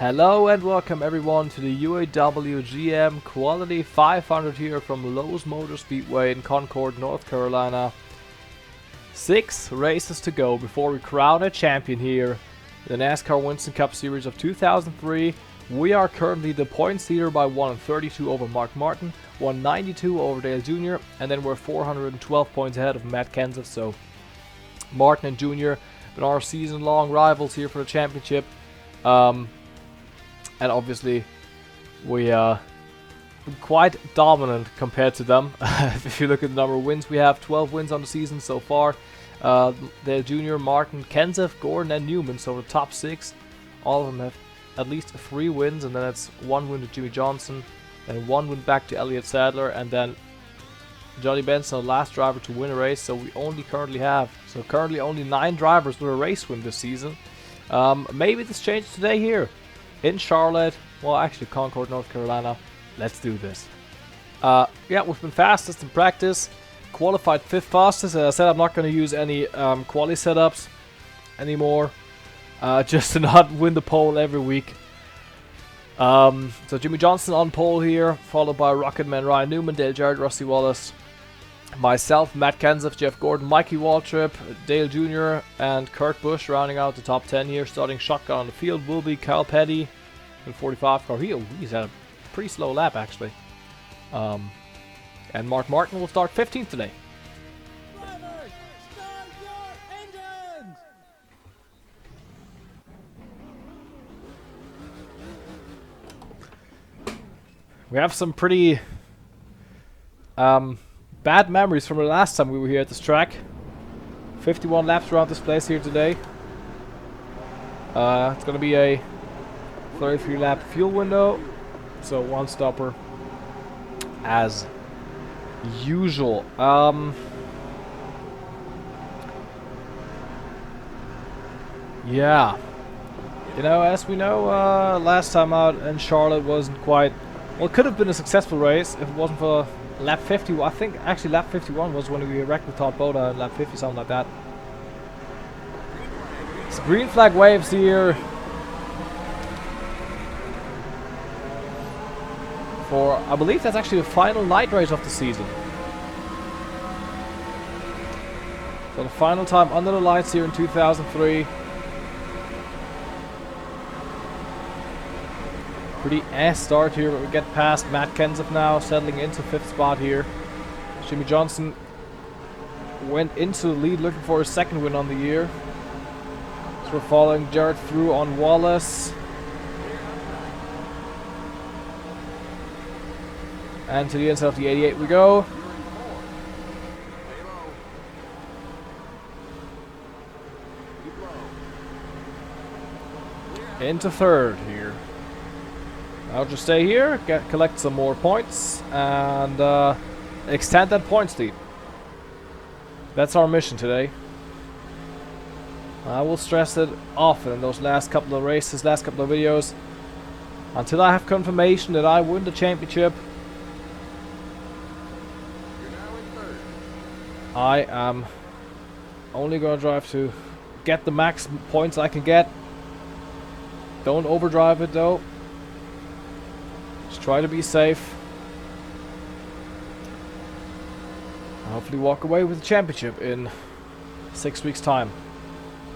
Hello and welcome everyone to the UAW GM Quality 500 here from Lowe's Motor Speedway in Concord, North Carolina. 6 races to go before we crown a champion here. The Nascar Winston Cup Series of 2003. We are currently the points leader by 132 over Mark Martin, 192 over Dale Jr., and then we're 412 points ahead of Matt Kenseth. So Martin and Jr. been our season-long rivals here for the championship. And obviously, we are quite dominant compared to them. If you look at the number of wins, we have 12 wins on the season so far. Dale Jr., Martin, Kenseth, Gordon, and Newman, so the top 6, all of them have at least 3 wins, and then it's 1 win to Jimmy Johnson, then 1 win back to Elliott Sadler, and then Johnny Benson, the last driver to win a race. So we currently only 9 drivers with a race win this season. Maybe this changes today here in Charlotte, well actually Concord, North Carolina. Let's do this. Yeah, we've been fastest in practice, qualified 5th fastest. As I said, I'm not going to use any quali setups anymore, just to not win the pole every week. So Jimmy Johnson on pole here, followed by Rocketman Ryan Newman, Dale Jarrett, Rusty Wallace, myself, Matt Kenseth, Jeff Gordon, Mikey Waltrip, Dale Jr., and Kurt Busch rounding out the top 10 here. Starting shotgun on the field will be Kyle Petty in 45 car. He's had a pretty slow lap actually. And Mark Martin will start 15th today. Drivers, start your engines! We have some pretty bad memories from the last time we were here at this track. 51 laps around this place here today. It's going to be a 33 lap fuel window, so 1 stopper as usual. Yeah, you know, as we know, last time out in Charlotte wasn't quite, well, it could have been a successful race if it wasn't for lap 50. I think actually lap 51 was when we wrecked with Todd Boda, lap 50, something like that. So green flag waves here for, I believe that's actually the final night race of the season. So the final time under the lights here in 2003. Pretty start here, but we get past Matt Kenseth now, settling into 5th spot here. Jimmy Johnson went into the lead looking for his 2nd win on the year. So we're following Jarrett through on Wallace. And to the inside of the 88 we go. Into 3rd here. I'll just stay here, collect some more points, and extend that points lead. That's our mission today. I will stress it often in those last couple of races, last couple of videos. Until I have confirmation that I win the championship, I am only going to drive to get the max points I can get. Don't overdrive it though. Just try to be safe. And hopefully walk away with the championship in 6 weeks' time.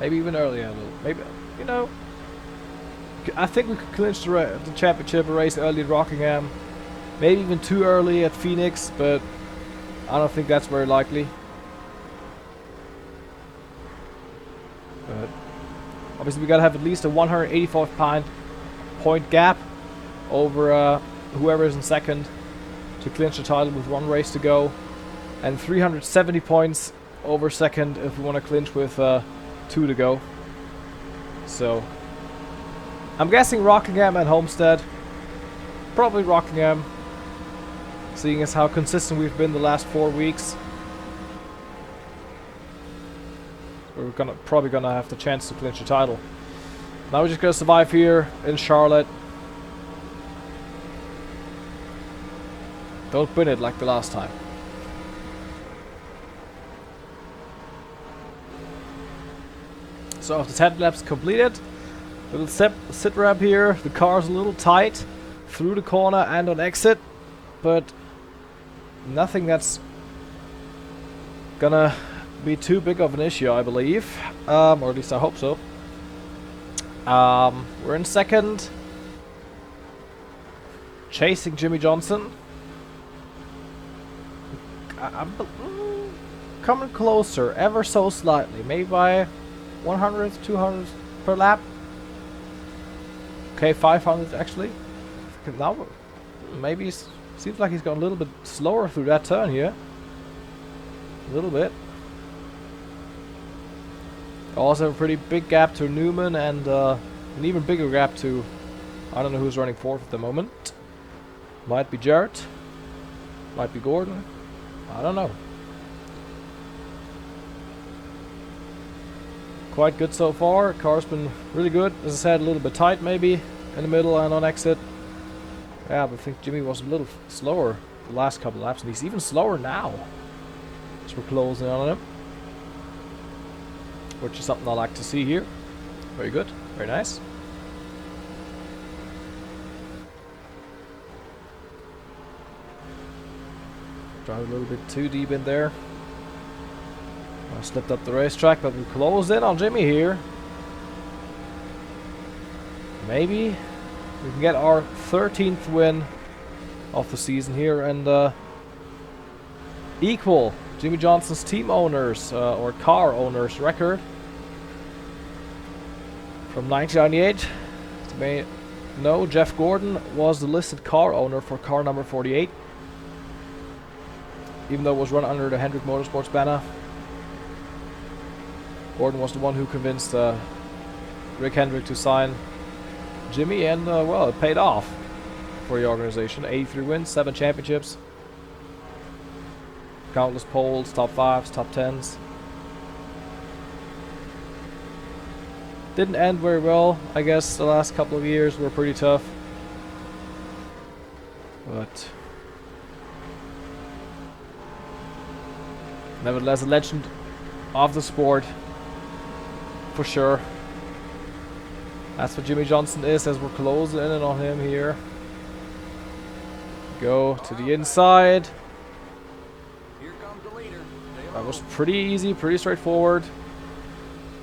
Maybe even earlier. Maybe, you know, I think we could clinch the championship race early at Rockingham. Maybe even too early at Phoenix, but I don't think that's very likely. But obviously we gotta have at least a 185 point gap over whoever is in 2nd to clinch the title with 1 race to go, and 370 points over 2nd if we want to clinch with 2 to go. So I'm guessing Rockingham and Homestead. Probably Rockingham, seeing as how consistent we've been the last 4 weeks. We're probably gonna have the chance to clinch the title. Now we're just gonna survive here in Charlotte. Don't win it like the last time. So after 10 laps completed, Little sit rep here. The car's a little tight through the corner and on exit, but nothing that's gonna be too big of an issue, I believe, or at least I hope so. We're in second, chasing Jimmy Johnson. I'm coming closer, ever so slightly, maybe by 100, 200 per lap. Okay, 500 actually. Now, maybe seems like he's gone a little bit slower through that turn here. A little bit. Also, a pretty big gap to Newman and an even bigger gap to, I don't know who's running fourth at the moment. Might be Jarrett. Might be Gordon. I don't know. Quite good so far. Car's been really good. As I said, a little bit tight maybe in the middle and on exit. Yeah, but I think Jimmy was a little slower the last couple of laps, and he's even slower now. So we're closing on him, which is something I like to see here. Very good. Very nice. Drive a little bit too deep in there. I slipped up the racetrack, but we closed in on Jimmy here. Maybe we can get our 13th win of the season here and equal Jimmy Johnson's team owners or car owners record from 1998. You may know Jeff Gordon was the listed car owner for car number 48, even though it was run under the Hendrick Motorsports banner. Gordon was the one who convinced Rick Hendrick to sign Jimmy, and well, it paid off for the organization. 83 wins, 7 championships, countless poles, top 5s, top 10s. Didn't end very well. I guess the last couple of years were pretty tough, but nevertheless a legend of the sport. For sure. That's what Jimmy Johnson is as we're closing in on him here. Go to the inside. Here comes the leader. That was pretty easy, pretty straightforward.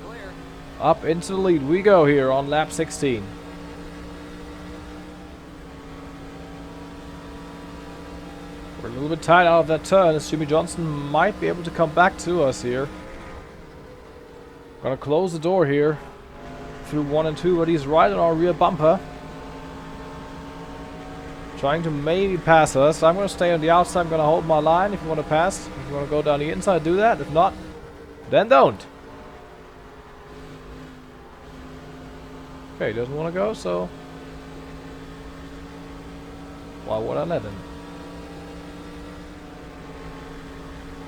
Clear. Up into the lead we go here on lap 16. We're a little bit tight out of that turn as Jimmy Johnson might be able to come back to us here. Gonna close the door here through 1 and 2, but he's right on our rear bumper. Trying to maybe pass us. I'm gonna stay on the outside. I'm gonna hold my line if you want to pass. If you want to go down the inside, do that. If not, then don't. Okay, he doesn't want to go, so why would I let him?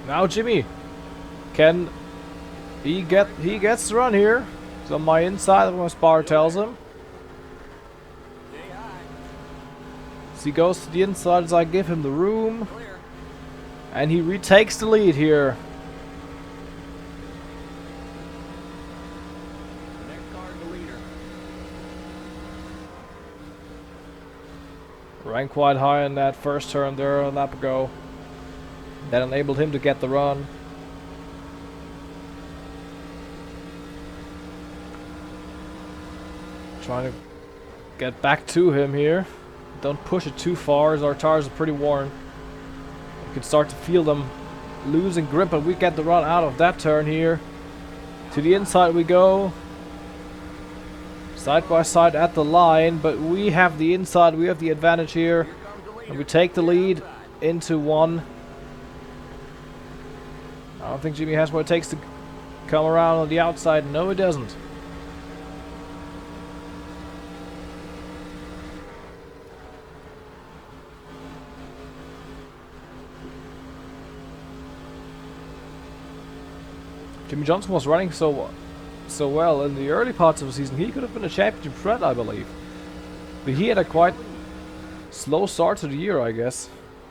Now Jimmy can he gets the run here. He's on my inside, what my spotter tells him. As he goes to the inside as I give him the room. Clear. And he retakes the lead here. Next car is the leader. Ran quite high in that first turn there a lap ago. That enabled him to get the run. Trying to get back to him here. Don't push it too far as our tires are pretty worn. You can start to feel them losing grip, but we get the run out of that turn here. To the inside we go. Side by side at the line, but we have the inside, we have the advantage here. And we take the lead into 1. I don't think Jimmy has what it takes to come around on the outside. No, he doesn't. Jimmy Johnson was running so well in the early parts of the season. He could have been a championship threat, I believe. But he had a quite slow start to the year, I guess.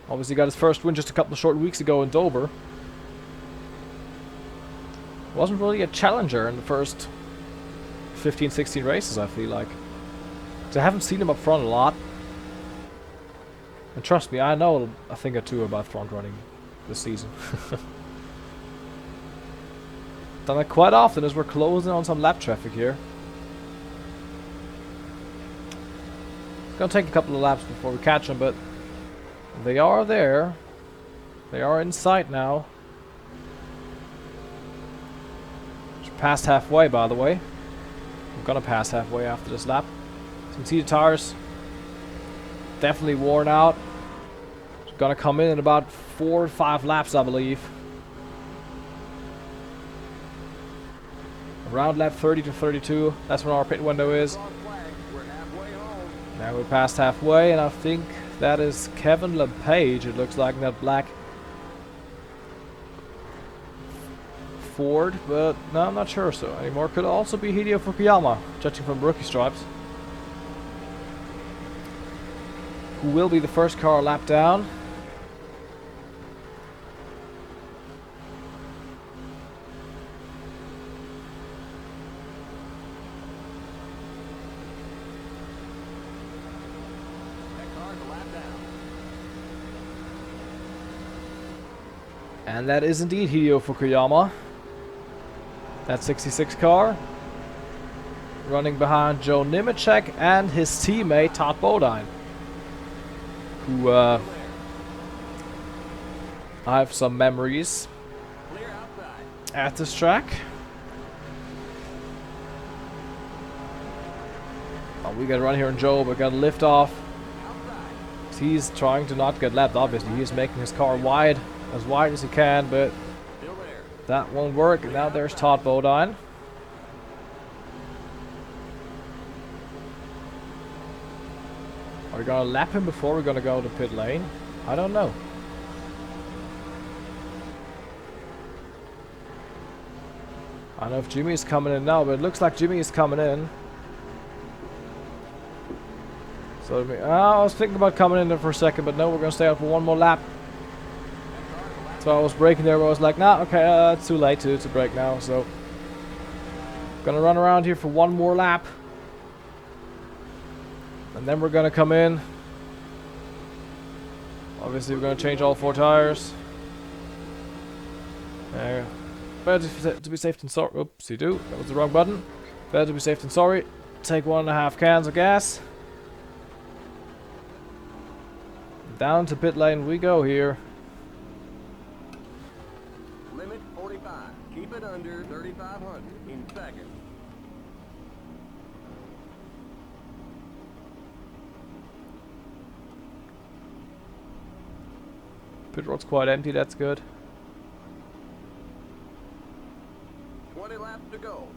Obviously got his first win just a couple of short weeks ago in Dover. Wasn't really a challenger in the first 15, 16 races, I feel like. 'Cause I haven't seen him up front a lot. And trust me, I know a thing or two about front running this season. Done it quite often as we're closing on some lap traffic here. It's gonna take a couple of laps before we catch them, but they are there. They are in sight now. We're past halfway, by the way. We're gonna pass halfway after this lap. So you can see the tires definitely worn out. It's gonna come in about 4 or 5 laps, I believe. Around lap 30 to 32. That's when our pit window is. We're halfway home. Now we're past halfway, and I think that is Kevin LePage. It looks like in that black Ford, but no, I'm not sure so anymore. Could also be Hideo Fukuyama, judging from rookie stripes. Who will be the first car lap down? And that is indeed Hideo Fukuyama. That 66 car. Running behind Joe Nemechek and his teammate Todd Bodine. Who I have some memories at this track. Oh, we gotta run here in Joe, but gotta lift off. He's trying to not get lapped, obviously. He's making his car wide as he can, but that won't work. And now there's Todd Bodine. Are we gonna lap him before we're gonna go to pit lane? I don't know. I don't know if Jimmy is coming in now, but it looks like Jimmy is coming in. So I was thinking about coming in there for a second, but no, we're gonna stay out for one more lap. So I was braking there, but I was like, nah, okay, it's too late to brake now. So gonna run around here for one more lap, and then we're gonna come in. Obviously, we're gonna change all 4 tires. Better to be safe than sorry. Oops, you do. That was the wrong button. Better to be safe than sorry. Take 1.5 cans of gas. Down to pit lane we go here. Limit 45. Keep it under 3,500 in second. Pit road's quite empty, that's good. 20 laps to go.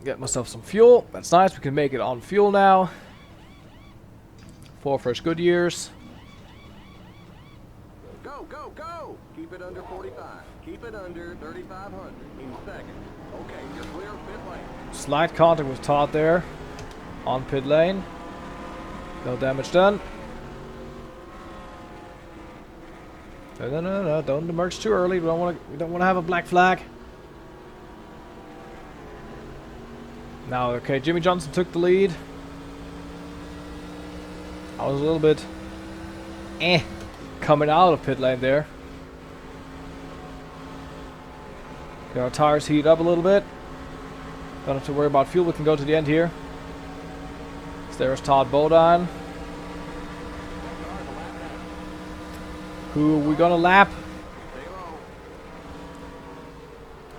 Get myself some fuel. That's nice. We can make it on fuel now. 4 fresh Goodyears. Go, go, go! Keep it under 45. Keep it under 3,500 in second. Okay, you're clear of pit lane. Slight contact with Todd there on pit lane. No damage done. No, don't emerge too early. We don't want to have a black flag. Now, okay, Jimmy Johnson took the lead. I was a little bit coming out of pit lane there. Get our tires heat up a little bit. Don't have to worry about fuel. We can go to the end here. So there's Todd Bodine. Who are we gonna lap?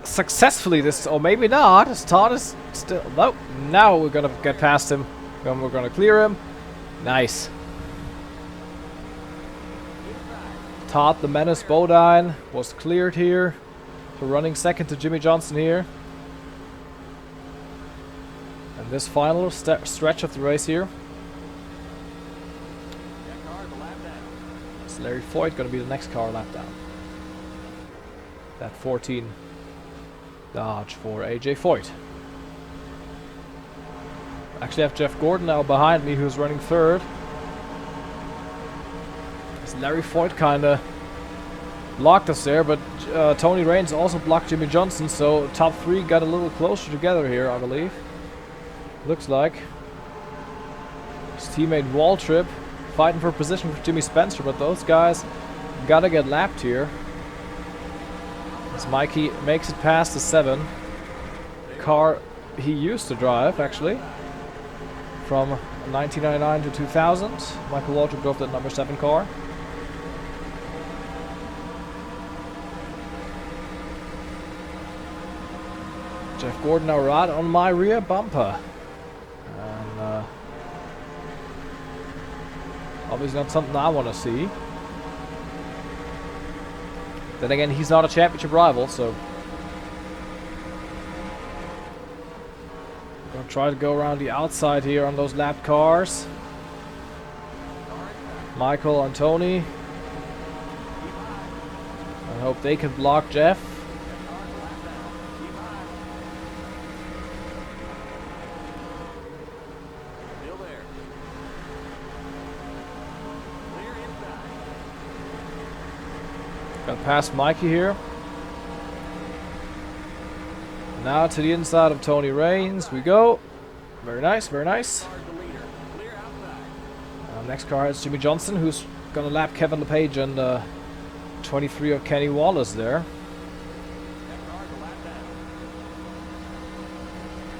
Successfully this, or maybe not, as Todd is still, nope, now we're gonna get past him, and we're gonna clear him. Nice. Todd the Menace Bodine was cleared here, for running second to Jimmy Johnson here. And this final stretch of the race here. It's Larry Foyt gonna be the next car lap down. That 14 Dodge for AJ Foyt. Actually, I have Jeff Gordon now behind me, who's running third. As Larry Foyt kind of blocked us there, but Tony Raines also blocked Jimmy Johnson, so top 3 got a little closer together here, I believe. Looks like. His teammate Waltrip fighting for position for Jimmy Spencer, but those guys gotta get lapped here. As Mikey makes it past the 7 car he used to drive, actually, from 1999 to 2000. Michael Waltrip drove that number 7 car. Jeff Gordon now right on my rear bumper. And obviously not something I want to see. Then again, he's not a championship rival, so gonna try to go around the outside here on those lapped cars. Michael and Tony. I hope they can block Jeff. Got past Mikey here. Now to the inside of Tony Raines we go. Very nice, very nice. Next car is Jimmy Johnson, who's gonna lap Kevin LePage and 23 of Kenny Wallace there.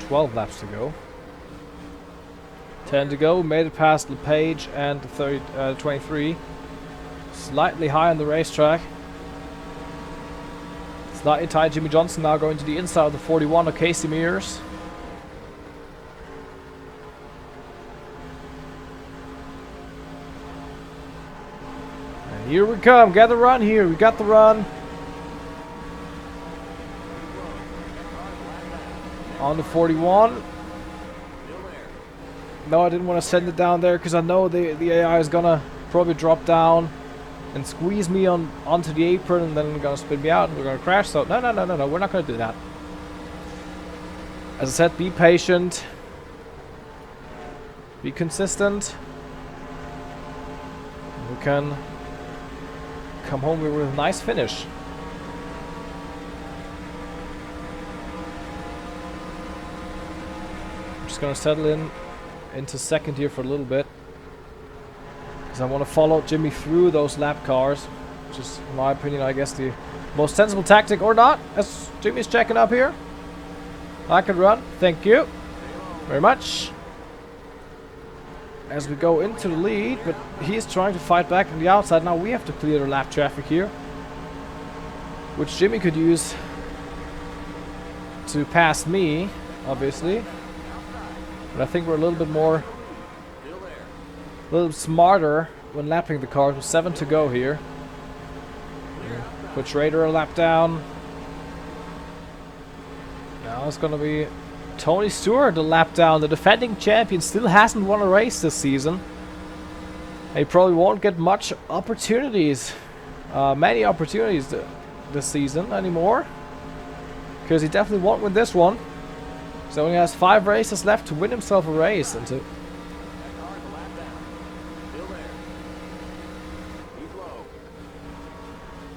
12 laps to go. 10 to go. Made it past LePage and 23. Slightly high on the racetrack. Slightly tight. Jimmy Johnson now going to the inside of the 41 of Casey Mears. And here we come. Get the run here. We got the run. On the 41. No, I didn't want to send it down there because I know the AI is gonna probably drop down and squeeze me onto the apron, and then gonna spin me out and we're gonna crash. So no, we're not gonna do that. As I said, be patient, be consistent. We can come home with a nice finish. I'm just gonna settle into second here for a little bit, because I want to follow Jimmy through those lap cars, which is, in my opinion, I guess the most sensible tactic, or not, as Jimmy's checking up here. I can run, thank you very much. As we go into the lead, but he's trying to fight back on the outside. Now we have to clear the lap traffic here, which Jimmy could use to pass me, obviously. But I think we're a little bit more, a little smarter when lapping the cars. With 7 to go here. Put Schrader a lap down. Now it's gonna be Tony Stewart a lap down. The defending champion still hasn't won a race this season. He probably won't get much opportunities, many opportunities this season anymore, because he definitely won't win this one. So he has 5 races left to win himself a race and to.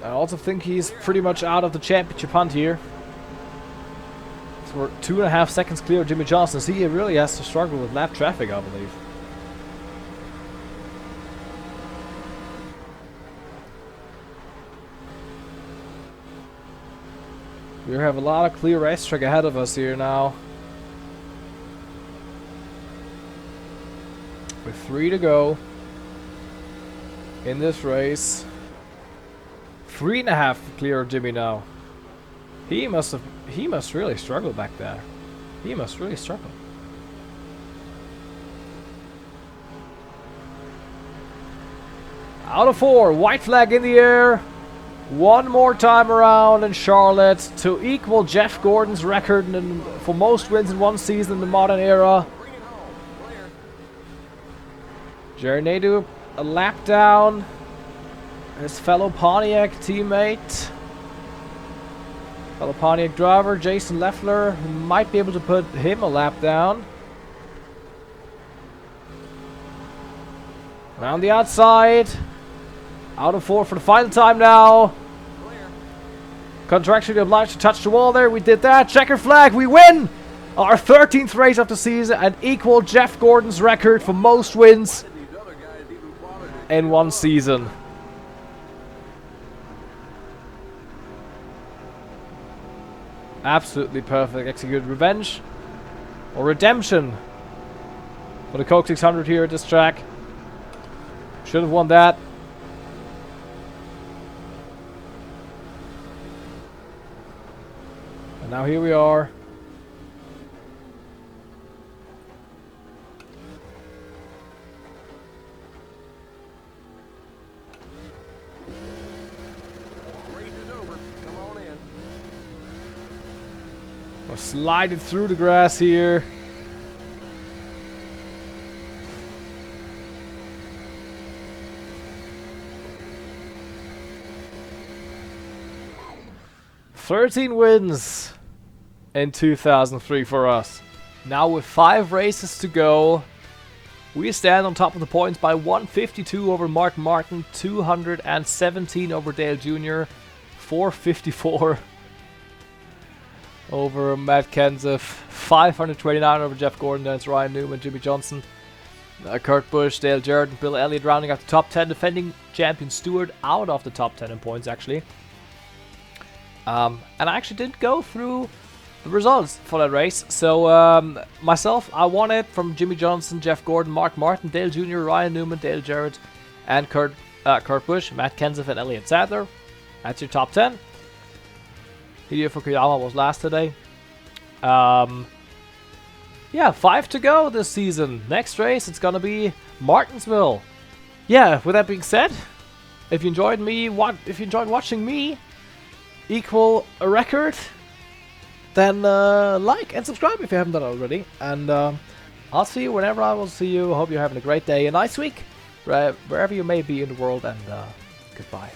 I also think he's pretty much out of the championship hunt here. So we're 2.5 seconds clear of Jimmy Johnson. So he really has to struggle with lap traffic, I believe. We have a lot of clear racetrack ahead of us here now. With 3 to go in this race. 3.5 clear of Jimmy now. He must really struggle back there. He must really struggle. Out of 4, white flag in the air. One more time around in Charlotte to equal Jeff Gordon's record for most wins in one season in the modern era. Jerry Nadeau a lap down. His fellow Pontiac teammate, fellow Pontiac driver Jason Leffler, might be able to put him a lap down. Around the outside. Out of 4 for the final time now. Clear. Contractually obliged to touch the wall there. We did that. Checker flag. We win! Our 13th race of the season and equal Jeff Gordon's record for most wins Did these other guys even bother to in one season. Absolutely perfect executed revenge. Or redemption. For the Coke 600 here at this track. Should have won that. And now here we are. race is over. Come on in. We're sliding through the grass here. "13 wins in 2003 for us. Now with 5 races to go, we stand on top of the points by 152 over Mark Martin, 217 over Dale Jr., 454 over Matt Kenseth, 529 over Jeff Gordon, then it's Ryan Newman, Jimmy Johnson, Kurt Busch, Dale Jarrett, and Bill Elliott rounding out the top 10, defending champion Stewart out of the top 10 in points actually. And I actually didn't go through the results for that race. So myself, I won it from Jimmy Johnson, Jeff Gordon, Mark Martin, Dale Jr., Ryan Newman, Dale Jarrett, and Kurt Busch, Matt Kenseth, and Elliott Sadler. That's your top 10. Hideo Fukuyama was last today. Yeah, 5 to go this season. Next race, it's gonna be Martinsville. Yeah, with that being said, if you enjoyed watching me equal a record, then like and subscribe if you haven't done it already. And I'll see you whenever I will see you. I hope you're having a great day, a nice week, wherever you may be in the world, and goodbye.